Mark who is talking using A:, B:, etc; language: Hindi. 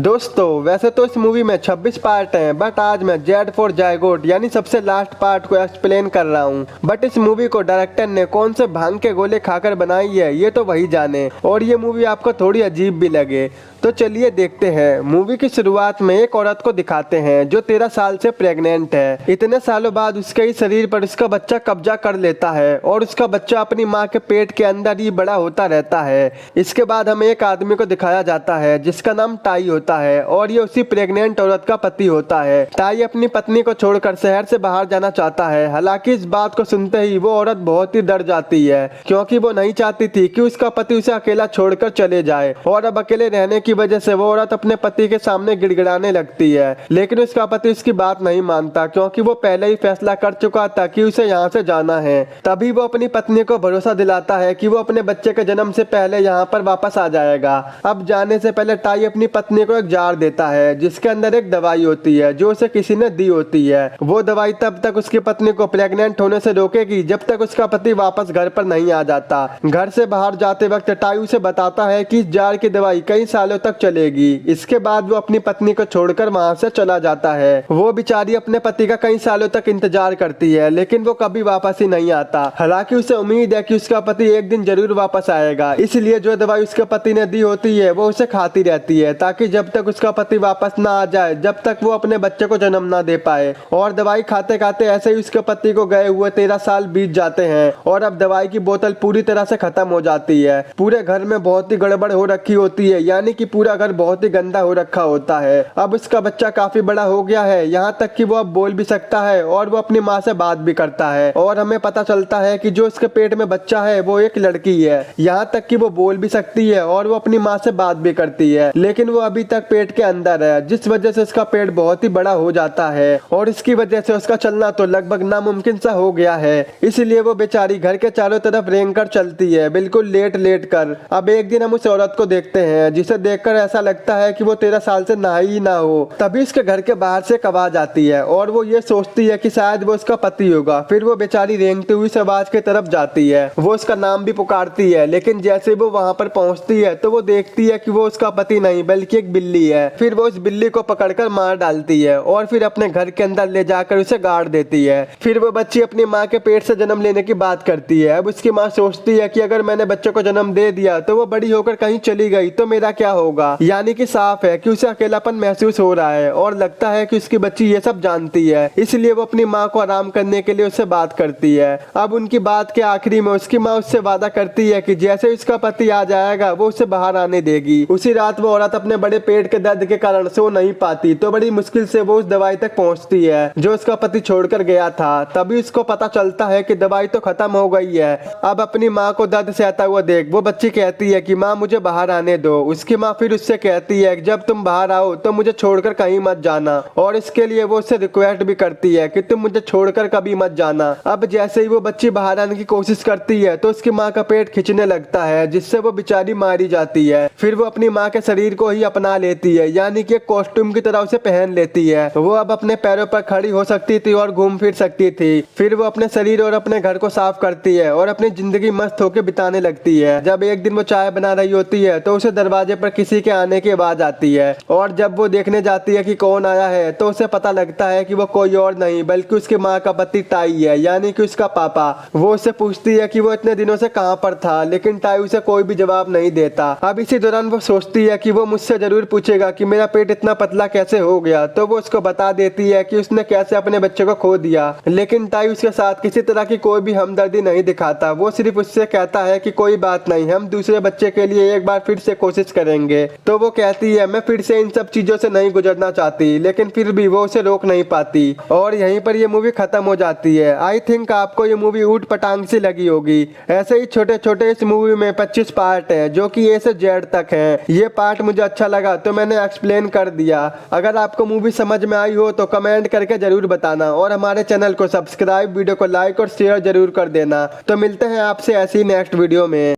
A: दोस्तों वैसे तो इस मूवी में 26 पार्ट हैं, बट आज मैं जेड फॉर जायगोट यानी सबसे लास्ट पार्ट को एक्सप्लेन कर रहा हूँ। बट इस मूवी को डायरेक्टर ने कौन से भांग के गोले खाकर बनाई है ये तो वही जाने, और ये मूवी आपको थोड़ी अजीब भी लगे। तो चलिए देखते हैं। मूवी की शुरुआत में एक औरत को दिखाते हैं जो 13 साल से प्रेग्नेंट है। इतने सालों बाद उसके ही शरीर पर उसका बच्चा कब्जा कर लेता है और उसका बच्चा अपनी माँ के पेट के अंदर ही बड़ा होता रहता है। इसके बाद हमें एक आदमी को दिखाया जाता है जिसका नाम टाई होता है और ये उसी प्रेग्नेंट औरत का पति होता है। टाई अपनी पत्नी को छोड़कर शहर से बाहर जाना चाहता है। हालांकि इस बात को सुनते ही वो औरत बहुत ही डर जाती है, क्योंकि वो नहीं चाहती थी कि उसका पति उसे अकेला छोड़कर चले जाए। और अब अकेले रहने की वजह से वो औरत अपने पति के सामने गिड़गिड़ाने लगती है, लेकिन उसका पति उसकी बात नहीं मानता, क्योंकि वो पहले ही फैसला कर चुका था कि उसे यहाँ से जाना है। तभी वो अपनी पत्नी को भरोसा दिलाता है कि वो अपने बच्चे के जन्म से पहले यहाँ पर वापस आ जाएगा। अब जाने से पहले टाई अपनी पत्नी को एक जार देता है जिसके अंदर एक दवाई होती है जो उसे किसी ने दी होती है। वो दवाई तब तक उसकी पत्नी को प्रेग्नेंट होने से रोकेगी जब तक उसका पति वापस घर पर नहीं आ जाता। घर से बाहर जाते वक्त टाई उसे बताता है कि इस जार की दवाई कई सालों तक चलेगी। इसके बाद वो अपनी पत्नी को छोड़कर वहां से चला जाता है। वो बेचारी अपने पति का कई सालों तक इंतजार करती है, लेकिन वो कभी वापस ही नहीं आता। हालांकि उसे उम्मीद है कि उसका पति एक दिन जरूर वापस आएगा, इसलिए जो दवाई उसके पति ने दी होती है वो उसे खाती रहती है, ताकि जब तक उसका पति वापस ना आ जाए जब तक वो अपने बच्चे को जन्म ना दे पाए। और दवाई खाते खाते ऐसे ही उसके पति को गए हुए 13 साल बीत जाते हैं और अब दवाई की बोतल पूरी तरह से खत्म हो जाती है। पूरे घर में बहुत ही गड़बड़ हो रखी होती है, यानी कि पूरा घर बहुत ही गंदा हो रखा होता है। अब उसका बच्चा काफी बड़ा हो गया है, यहाँ तक कि वो अब बोल भी सकता है और वो अपनी माँ से बात भी करता है। और हमें पता चलता है कि जो उसके पेट में बच्चा है वो एक लड़की है, यहाँ तक कि वो बोल भी सकती है और वो अपनी माँ से बात भी करती है, लेकिन वो अभी तक पेट के अंदर है, जिस वजह से उसका पेट बहुत ही बड़ा हो जाता है और इसकी वजह से उसका चलना तो लगभग नामुमकिन सा हो गया है। इसलिए वो बेचारी घर के चारों तरफ रेंग कर चलती है, बिल्कुल लेट लेट कर। अब एक दिन हम उस औरत को देखते हैं जिसे देखकर ऐसा लगता है कि वो 13 साल से नहाई ही ना हो। तभी उसके घर के बाहर से एक आवाज आती है और वो ये सोचती है कि शायद वो उसका पति होगा। फिर वो बेचारी रेंगती हुई आवाज की तरफ जाती है। वो उसका नाम भी पुकारती है, लेकिन जैसे वो वहां पर पहुंचती है तो वो देखती है कि वो उसका पति नहीं बल्कि एक बिल्ली है। फिर वो उस बिल्ली को पकड़कर मार डालती है और फिर अपने घर के अंदर ले जाकर उसे गाड़ देती है। फिर वो बच्ची अपनी माँ के पेट से जन्म लेने की बात करती है। अब उसकी माँ सोचती है कि अगर मैंने बच्चे को जन्म दे दिया तो वो बड़ी होकर कहीं चली गई तो मेरा क्या होगा। यानी कि साफ है कि उसे अकेलापन महसूस हो रहा है और लगता है कि उसकी बच्ची ये सब जानती है, इसलिए वो अपनी माँ को आराम करने के लिए उससे बात करती है। अब उनकी बात के आखिरी में उसकी माँ उससे वादा करती है कि जैसे उसका पति आ जाएगा वो उसे बाहर आने देगी। उसी रात वो औरत अपने बड़े पेट के दर्द के कारण सो नहीं पाती, तो बड़ी मुश्किल से वो उस दवाई तक पहुंचती है जो उसका पति छोड़कर गया था। तभी उसको पता चलता है कि दवाई तो खत्म हो गई है। अब अपनी माँ को दर्द सहता हुआ देख वो बच्ची कहती है कि माँ मुझे बाहर आने दो। उसकी माँ फिर उससे कहती है जब तुम बाहर आओ तो मुझे छोड़कर कहीं मत जाना, और इसके लिए वो उससे रिक्वेस्ट भी करती है कि तुम मुझे छोड़कर कभी मत जाना। अब जैसे ही वो बच्ची बाहर आने की कोशिश करती है तो उसकी माँ का पेट खिंचने लगता है, जिससे वो बेचारी मारी जाती है। फिर वो अपनी माँ के शरीर को ही अपना लेती है, यानी कि एक कॉस्ट्यूम की तरह उसे पहन लेती है। वो अब अपने पैरों पर खड़ी हो सकती थी और घूम फिर सकती थी। फिर वो अपने शरीर और अपने घर को साफ करती है और अपनी जिंदगी मस्त होकर बिताने लगती है। जब एक दिन वो चाय बना रही होती है तो उसे दरवाजे पर किसी के आने की आवाज आती है, और जब वो देखने जाती है कि कौन आया है तो उसे पता लगता है कि वो कोई और नहीं बल्कि उसकी माँ का पति टाई है, यानी कि उसका पापा। वो उससे पूछती है कि वो इतने दिनों से कहाँ पर था, लेकिन टाई उसे कोई भी जवाब नहीं देता। अब इसी दौरान वो सोचती है कि वो मुझसे जरूर पूछेगा कि मेरा पेट इतना पतला कैसे हो गया, तो वो उसको बता देती है कि उसने कैसे अपने बच्चे को खो दिया। लेकिन टाई उसके साथ किसी तरह की कोई भी हमदर्दी नहीं दिखाता। वो सिर्फ उससे कहता है कि कोई बात नहीं, हम दूसरे बच्चे के लिए एक बार फिर से कोशिश करेंगे। तो वो कहती है मैं फिर से इन सब चीजों से नहीं गुजरना चाहती, लेकिन फिर भी वो उसे रोक नहीं पाती और यहीं पर ये मूवी खत्म हो जाती है। आई थिंक आपको ये मूवी ऊट पटांग सी लगी होगी। ऐसे ही छोटे छोटे इस मूवी में 25 पार्ट है जो कि ए से जेड तक है। ये पार्ट मुझे अच्छा लगा तो मैंने एक्सप्लेन कर दिया। अगर आपको मूवी समझ में आई हो तो कमेंट करके जरूर बताना, और हमारे चैनल को सब्सक्राइब, वीडियो को लाइक और शेयर जरूर कर देना। तो मिलते हैं आपसे ऐसी नेक्स्ट वीडियो में।